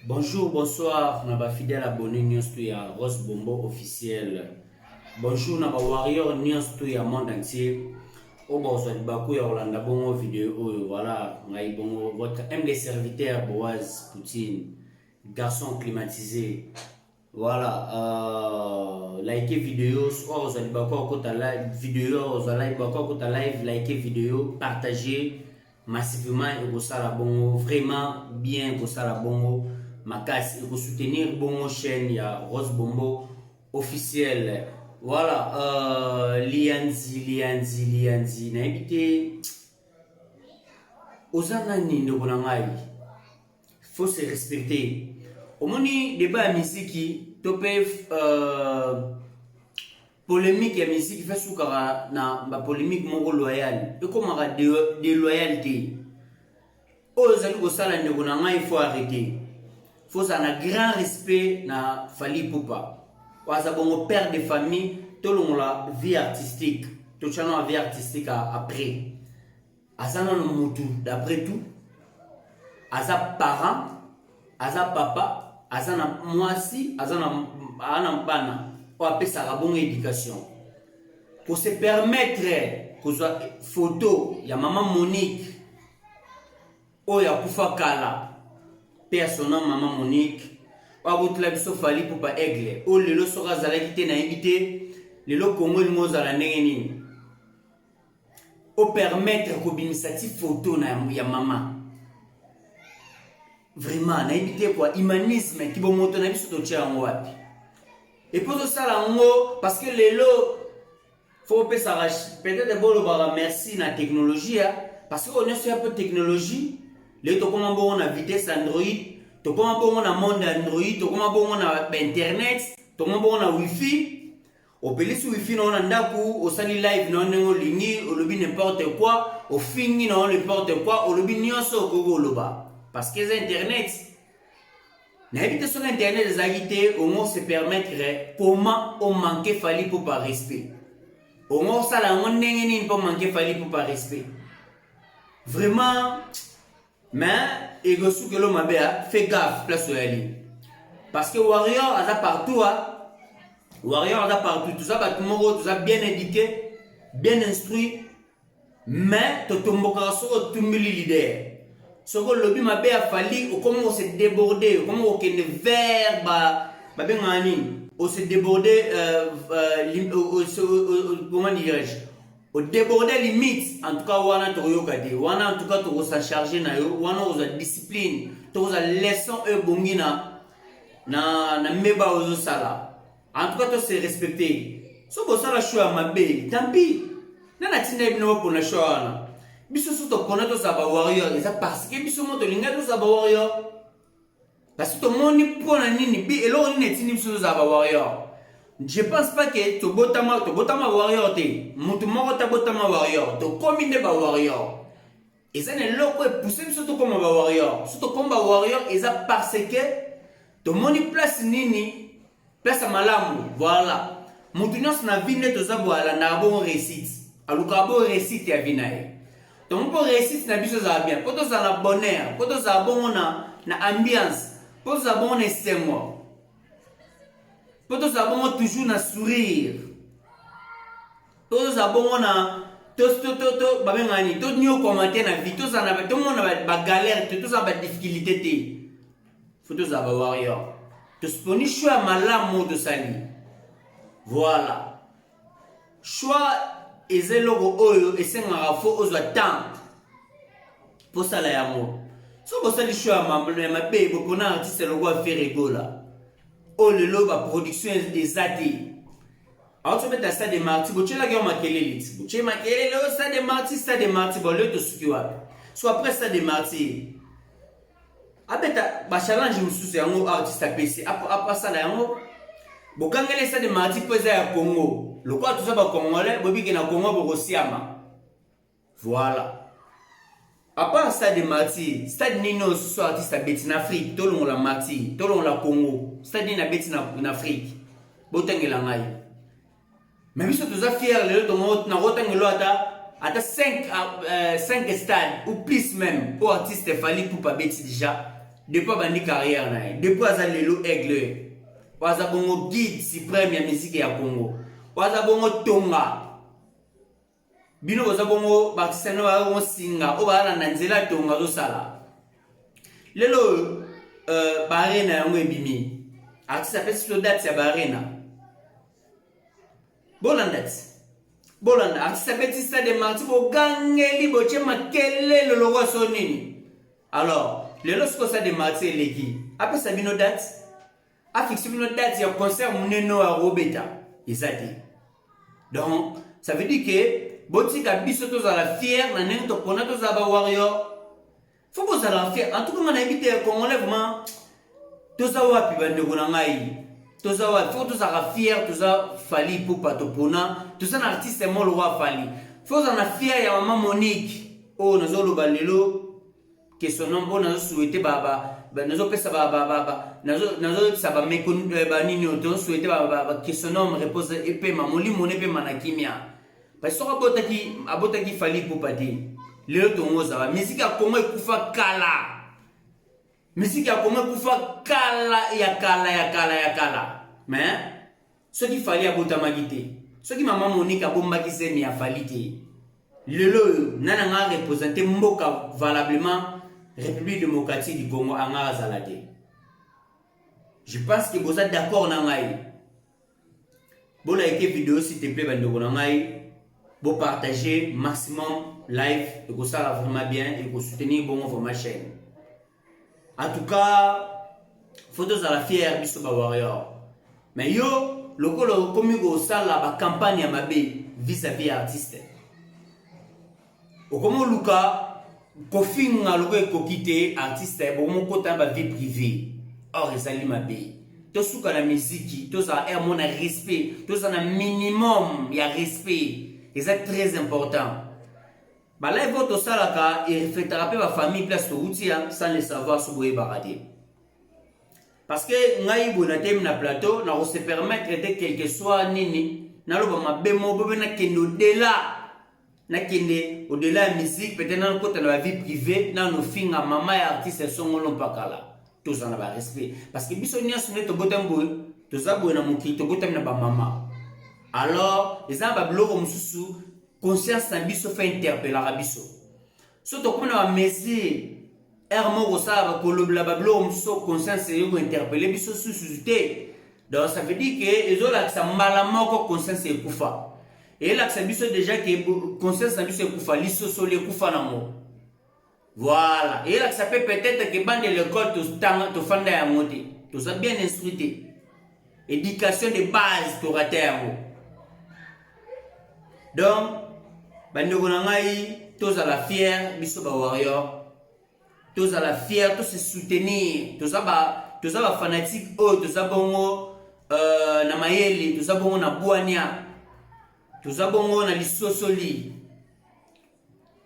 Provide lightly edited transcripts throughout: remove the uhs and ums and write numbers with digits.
Bonjour, bonsoir, naba fidèle abonné news to ya Rose Bombo officiel. Bonjour, naba warrior news to ya monde entier. Oh bon, soit bakou ya Orlando bongo vidéo. Voilà, ngai bongo votre MD serviteur Boaz Poutine, garçon climatisé. Voilà, likez vidéo. Oh, soit bakou kota live vidéo, soit like bakou kota live, likez vidéo, partagez massivement et pour ça la bongo vraiment bien pour ça la bongo. Makas et pour soutenir bongo chaîne il y a Rose Bombo officiel. Voilà, lianzi na éviter ozana nindo bonangai. Faut se respecter. Au moni débat à musique topé polémique ya musique fait soukara na ba polémique moko loyal et comme ara de loyauté. Ozali ko sala ndeko na ngai faut arrêter. Faut ça un grand respect na Fally Ipupa. Waza bongo père de famille, tout le la vie artistique, tout le la vie artistique après. Azana no mutu d'après tout. Aza parent, aza papa, azana mwasi, azana ana bana. Ou appeler ça la bonne éducation. Pour se permettre que soit photo ya maman Monique, ou ya kufa kala. Personnel maman Monique abotla biso Fally Ipupa aigle o lelo soka zalaki te na éviter lelo Congo limo zala ndenge nini o permettre ko bimisati photo na ya maman vraiment na éviter quoi humanisme ki bo moto na biso to tia ngo wapi et pour ça la ngo parce que lelo faut pesa peut-être bolo ba merci na technologie parce que on est sur un peu technologie. Les tokoma bongo na vitesse Android, tokoma bongo na monde Android, tokoma bongo na internet, tokoma bongo na wifi. Opelisi wifi na ndaku, osali live na ndenge lingi, olobi n'importe quoi, ofingi na n'importe quoi, olobi nyonso okoko oloba. Parce que les internet, na éviter sur internet les agité, au moins se permettre comment on manquer Fally Ipupa respect. Au moins ça la ndenge ni pas manquer Fally Ipupa respect. Vraiment. Mais egosu que l'homme a fait gaffe place sur la ligne. Parce que Warrior a partout, Warrior a partout, tout ça, tout ça bien éduqué, bien instruit, mais tout le monde a tout leader. Ce que le lobby m'a a fallu, comment on s'est débordé, comment on s'est vers, on s'est débordé, comment dirais-je? Au déborder limite, en tout cas, wana toyokade, wana en tout cas to sa charger na yo, wana oza discipline, to oza leçon e bongi na meba ozo sala. En tout cas, to se respecter. So bo sala choix mabe, tant pis. Nana tinda bino pour na choix na. Biso so to konato sa ba warrior, eza parce que biso moto linga to sa ba warrior. Parce que to moni pona nini bi elo ni tini biso sa ba warrior. Je pense pas que to botama warrior te mutu moko ta botama warrior to combine ba warrior et ça ne loko e pousser surtout comme ba warrior surtout comme ba warrior et ça parce que to moni place nini place malamu voilà mutu nyos na vine to za boala na bon réussite aluka bon réussite ya vinae to mo réussite na biso za bien poto za la bonheur poto za bon na ambiance poto za bon estemo. Tous avons toujours na sourire. Tous avons na babengani tous nous commenter na vie tous na tout monde ba galère tous ba difficulté té. Faut tous avoir warrior. Tous poni choix malamu de sali. Voilà. Choix ezelo oyo esenga fo ozo attendre. Pour ça la yamo. So bo sali choix mabe bo pona artiste le go faire rigola. Oh le loba production des AD. Alors tu mets à stade de marti, tu la gueule maquillée, tu maquillée le stade de marti, bon le de ce qui va. Soit après stade de marti. Abeta ba challenge mususu yango artiste PC. Après ça la yango. Bokangele stade de marti pesa ya Congo. Le quoi tout ça ba congolais, bobi ke na Congo bo siama. Voilà. À part stade de marti, stade nino so artiste beti en Afrique, tout le monde la marti, tout le monde la Congo. Stade na beti en Afrique. Botengela ngai. Mais biso toza fier le to na rotengelo ata 5 stades ou plus même pour artiste Fally Ipupa beti déjà depuis bandi carrière na ye, depuis aza lelo aigle, waza bongo guide suprême ya musique ya Congo, waza bongo tonga bino boza bongo baartiste na ba bongo singa o ba na nzela tonga zo sala lelo barena yango ebimi artiste apesi so date ya barena bolanda artiste apesi stade marti bogangeli boche makelelo lokwa so nini. Alors lelo siko stade marti eleki apesa bino date afixe bino date ya concert muneno ya robeta ezati. Donc ça veut dire que botika biso tozala fier na ndenge topona tozala ba warrior. Faut bozala fier en tout cas na ebite congolais vraiment toza wapi bandeko na ngai toza wapi faut tozala fier toza Fally Ipupa topona toza na artiste mo lo wa Fally faut na fier ya maman Monique oh nazoloba lelo que son nom bon nazo souhaiter baba nazo pesa baba nazo pesa ba mekon ba nini oto souhaiter baba que son nom repose epé mamoli moné pe manakimia parce que abotaki Fally Ipupa te lelo tongoza ba musique ya Congo ekufa kala. Musique ya Congo ekufa kala ya kala. Mais ce qui fallait abotamaki te. Ce qui maman Monique abombaki semi ya Fally te. Lelo nana nga représenter mboka valablement République démocratique du Congo anga azalate. Je pense que vous êtes d'accord na ngai. Bon like vidéo s'il te plaît bandeko na ngai. Vous partagez maximum live et que ça va vraiment bien et que soutenir bon ma chaîne. En tout cas, photos à la fière biso ba warrior. Mais yo lokolo komi go sala ba campagne ma be vis-à-vis artiste. Okomo luka kofinga loko ekokite artiste bo mo kota ba vie privée. Or ezali ma be. To suka la musique, to ça er mon respect, to ça na minimum ya respect. Et c'est très important. Bah là, il faut tout ça là, il fait attraper ma famille place de outia sans le savoir sur où barader. Parce que ngai bonatem na plateau, na se permettre de quelque soit nini, na lo ba bemo bobe na kendo au-delà, na kende au-delà de la musique, peut-être dans le côté de la vie privée, na no finga maman et artiste sont ngolon pakala. Tout ça na ba respect. Parce que biso nia sunet to botambo, to za bo na muki to botam na ba maman. Alors, les gens ont conscience de biso fait interpeller à biso. Surtout comme on a mesé, ermo rosa ko la bablo conscience et interpeller biso suscité. Donc ça veut dire que les autres ça malama ko conscience et kufa. Et là ça biso déjà que conscience na biso kufa liso so le kufa na mo. Voilà. Et là ça peut peut-être que bande l'école to fanda ya moté. To ça bien instruité. Éducation de base to rater. Donc, bandeko na ngai, tous à la fière, biso ba warrior, tous à la fière, tous se soutenir, tous à ba fanatique, oh, tous à bongo na mayeli, tous à bongo na buania, tous à bongo na lisosoli,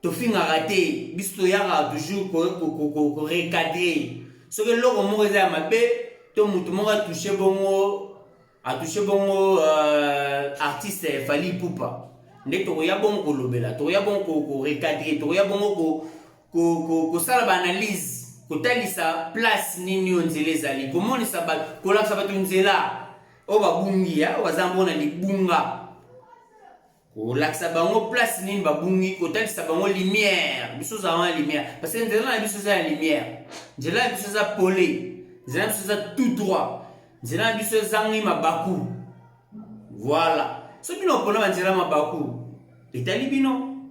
to finga raté, biso yara toujours ko recadrer. Ce que l'on mo eza mabe, to mutu mo a touché bongo artiste Fally Ipupa. Ndé to ya bon ko lobela to ya bon ko recadrer to ya bon ko sala ba analyse ko talisa place nini onzele zali ko monisa ba ko la sabato nzela o ba bungi ya o bazambo na libunga ko la sabango place nini ba bungi ko talisa bango lumière biso za wan lumière parce que nzela na biso za lumière nzela biso za polé nzela biso za tout droit nzela biso za ngi mabaku. Voilà. Ce qui nous prenons en mabaku, Italibino,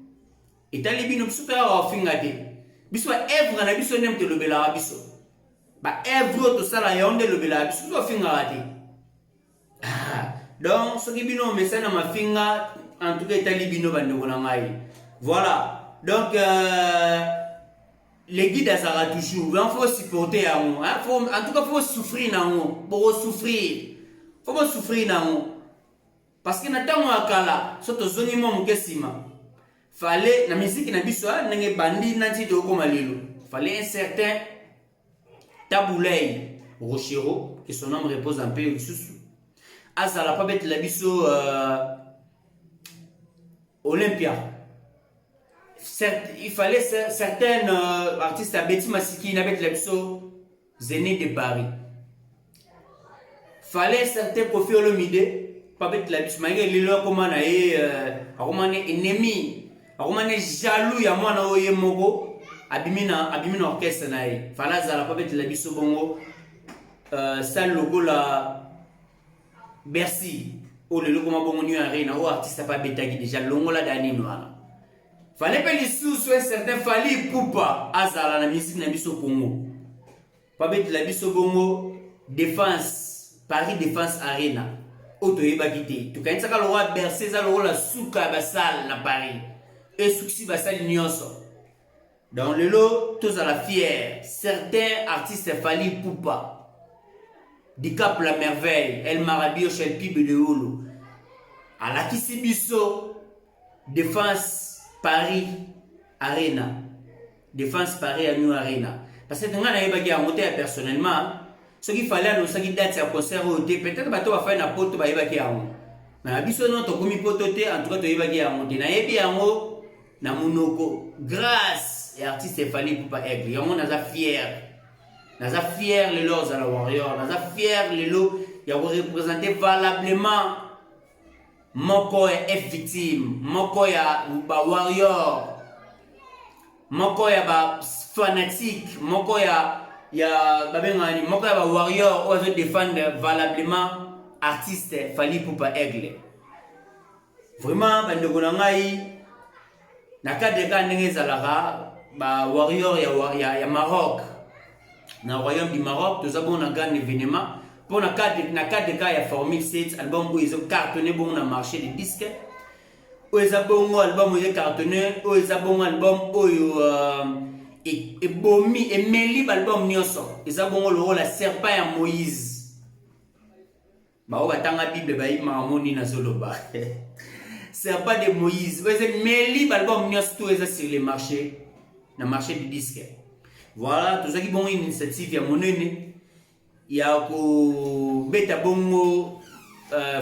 biso pe wa fingate, biso evre na biso nem te lobela biso, ba evre to sala yonde lobela biso to fingate. Donc ce qui bino message na ma finga, en tout cas Italibino bande ko na ngai. Voilà. Donc les guides à Sarah toujours, il faut supporter à nous, en tout cas faut souffrir na nous, pour souffrir, faut souffrir na nous. Parce que natango akala soto zongi mo mukesima fallait na musique na biso ndenge bandi nanti to koma lelo fallait un certain Taboulay Rochero que son nom repose un peu sous azala pas bête la biso Olympia. Il fallait certains artistes à Betty Masiki na bête la biso Zénith de Paris. Fallait certains Kofi Olomide, pas bête la biche, mais il est comme un ennemi, un jaloux, ya moi na oye mogo, abimina orchestre nae. Fallait ça la pas bête la biche bongo, ça logo la Bercy, ou le logo ma bongo New Arena, ou artiste pas bête qui déjà longo la d'année noire. Fallait pas les sous un certain Fally Ipupa, azala la musique na biso Congo. Pas bête la biche bongo, défense. Paris Défense Arena. Auto Ebakite. Tu connais ça quand le roi Bercé, ça le roi la souka basal na Paris. Et souci basal nyonso. Dans le lot, tous à la fière. Certains artistes Fally Ipupa. Dicap la merveille. El Marabio chez Pibe de Holo. À la Kisibiso. Défense Paris Arena. Défense Paris à New Arena. Parce que tu as monté personnellement. Ce qu'il fallait annoncer qui date à concert au thé, peut-être que tu vas faire une pote ba yeba ki yango. Na biso non to komi poto te en tout cas to yeba ki yango. Na yebi yango na munoko grâce et artiste Fally Ipupa Aigle. Yango naza fier. Naza fier le los à la warrior. Naza fier le lo ya représenter valablement moko ya F victime, moko ya ba warrior. Moko ya ba fanatique, moko ya babengani moko ya ba warrior ozo défendre valablement artiste Fally Ipupa Aigle. Vraiment bandeko na ngai na cadre ka ndenge ezalaka ba warrior ya Maroc na royaume du Maroc toza bon na grand événement pour na cadre ka ya Formule 7 album où ils ont cartonné bon na marché des disques où ils ont bon album où ils cartonné où ils ont bon album où et bomi et meli album nyonso eza bongo lo la serpent ya Moïse ba o batanga bible ba yi mamoni na zoloba serpent de Moïse eza meli album nyonso tout eza sur le marché na marché du disque. Voilà tout ça qui bon initiative ya monene ya ko beta bongo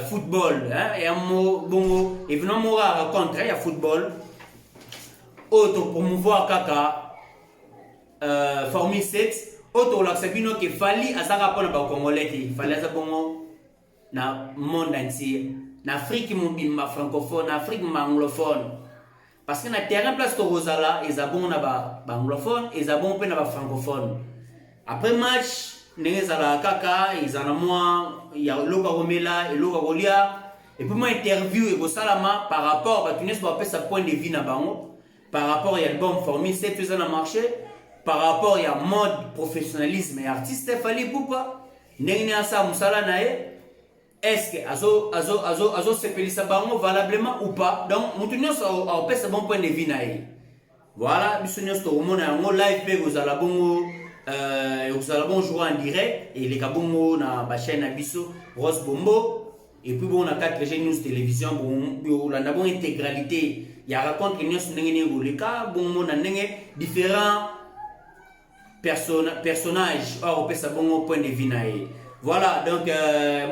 football hein et mo bongo et venons mo raconter ya football auto promouvoir kaka Formule 7 auto l'axabino que Fally azaka pona ba congolais Fally azabongo na monde entier na Afrique mobimba francophone na Afrique anglophone parce que na terrain place to Rosala ezabongo na ba anglophone ezabongo pe na ba francophone après match ndenge zala kaka ezana moi ya loka romela et loka rolia et puis moi interview et salama par rapport à tunes pour appeler sa point de vue na bango par rapport à l'album Formule 7 faisant na marché par rapport à mode professionnalisme et artiste Fally Ipupa ndenge asa musala nae est-ce que azo se pelisa bango valablement ou pas donc mutunyo so apesa bon point de vue nae voilà bisonyo sto mona yango live pe kozala bongo vous allez bon jouer en direct et les kabongo na ba chaîne abiso Rose Bombo et puis bon on a 4 chaînes news télévision bon la bon intégralité il y a raconte que nous ndenge les cas bon na ndenge différents personnages or pesa bongo point de vue nae voilà donc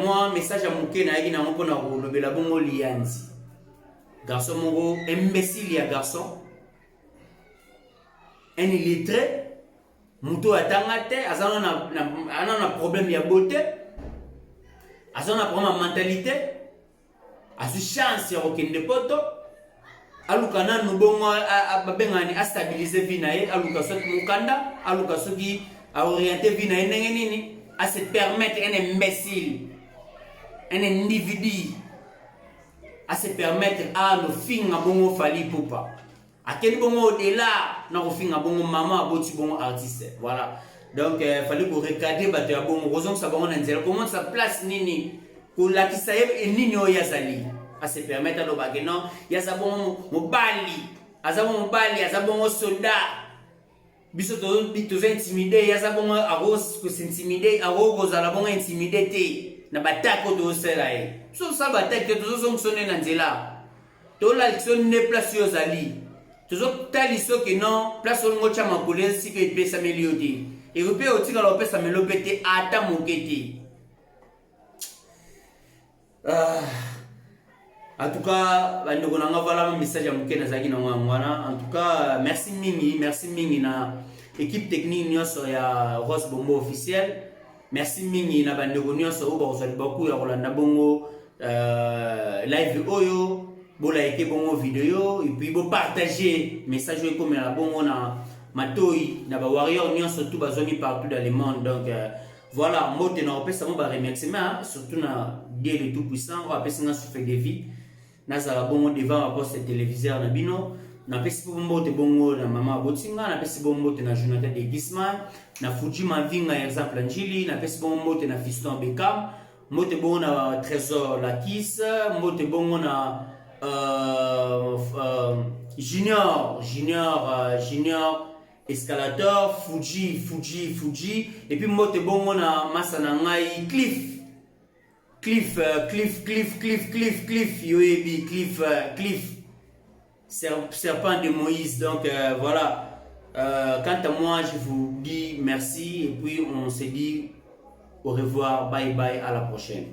moi message à muke na yaki na ngo na lobela bongo lianzi garçon mongo imbécile ya garçon un illettré muto atangate azana na problème ya beauté azana problème de mentalité asu chance ya okende poto aluka nanu bongo babengani a stabiliser vie nae aluka soki mukanda aluka soki a orienter vie nae ndenge nini a se permettre un imbécile un individu à se permettre à nos finga bongo Fally Ipupa à quel bongo au-delà na finga bongo maman aboti bongo artiste voilà donc fallait ko recadrer bato ya bongo raison ça bongo na nzela comment ça place nini ko la kisaye et nini o yazali à se permettre à l'obage non yaza bongo mobali aza bongo soldat biso to intimider yaza bongo arose ko s'intimider arose la bongo intimider te na batako to sela e so ça batako to so sonne na nzela to la sonne place yo zali to so taliso que non place on ngocha makole si que pesa melioti et repé otika la pesa melopete ata mokete en tout cas bande ko nanga vala message ya mokena zaki na ngwana en tout cas merci mingi na équipe technique nyonso ya Rose Bombo officiel. Merci mingi na bandeko nyonso oyo bakozali beaucoup ya kolanda bongo live oyo bolike bongo vidéo et puis bo partager message oyo ekomela bongo na matoi na ba warrior nyonso tout bazoni partout dans le monde. Donc voilà, mbote na opesa mo ba remerciement surtout na Dieu le tout puissant o apesa nga souffle de vie nazala bongo devant ma poste téléviseur na bino. Na pesi bombote bongo na mama botinga, na pesi bombote na Jonathan de Gisman, na Fuji Mavinga exemple Njili, na pesi bombote na Fiston Bekam, mbote bongo na Trésor Lakis, mbote bongo na Junior Escalator, Fuji, et puis mbote bongo na Masa na ngai Cliff, Yoebi, Cliff. Serpent de Moïse. Donc voilà, quant à moi je vous dis merci et puis on se dit au revoir, bye bye, à la prochaine.